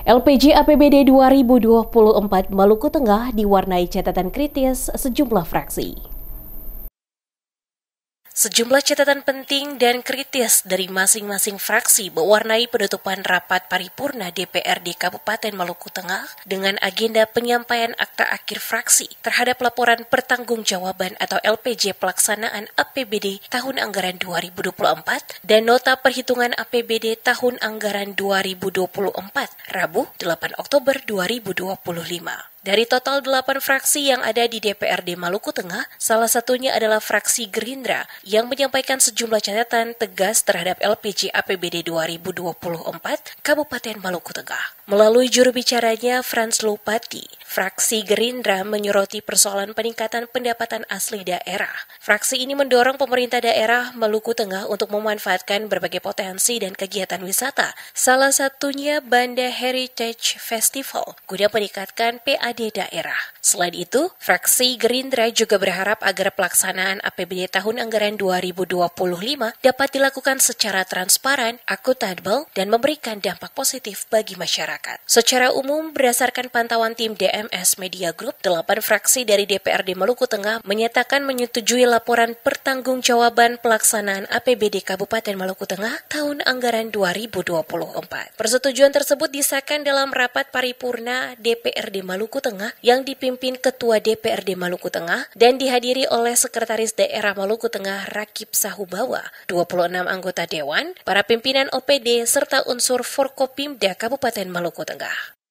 LPJ APBD 2024 Maluku Tengah diwarnai catatan kritis sejumlah fraksi. Sejumlah catatan penting dan kritis dari masing-masing fraksi mewarnai penutupan rapat paripurna DPRD Kabupaten Maluku Tengah dengan agenda penyampaian akta akhir fraksi terhadap laporan pertanggungjawaban atau LPJ pelaksanaan APBD tahun anggaran 2024 dan nota perhitungan APBD tahun anggaran 2024, Rabu 8 Oktober 2025. Dari total 8 fraksi yang ada di DPRD Maluku Tengah, salah satunya adalah fraksi Gerindra yang menyampaikan sejumlah catatan tegas terhadap LPJ APBD 2024 Kabupaten Maluku Tengah. Melalui juru bicaranya Frans Lupati, fraksi Gerindra menyoroti persoalan peningkatan pendapatan asli daerah. Fraksi ini mendorong pemerintah daerah Maluku Tengah untuk memanfaatkan berbagai potensi dan kegiatan wisata, salah satunya Banda Heritage Festival, guna meningkatkan PAD daerah. Selain itu, fraksi Gerindra juga berharap agar pelaksanaan APBD tahun anggaran 2025 dapat dilakukan secara transparan, akuntabel, dan memberikan dampak positif bagi masyarakat. Secara umum, berdasarkan pantauan tim DMS Media Group, 8 fraksi dari DPRD Maluku Tengah menyatakan menyetujui laporan pertanggungjawaban pelaksanaan APBD Kabupaten Maluku Tengah tahun anggaran 2024. Persetujuan tersebut disahkan dalam rapat paripurna DPRD Maluku Tengah yang dipimpin Ketua DPRD Maluku Tengah dan dihadiri oleh Sekretaris Daerah Maluku Tengah Rakib Sahubawa, 26 anggota Dewan, para pimpinan OPD, serta unsur Forkopimda Kabupaten Maluku Tengah.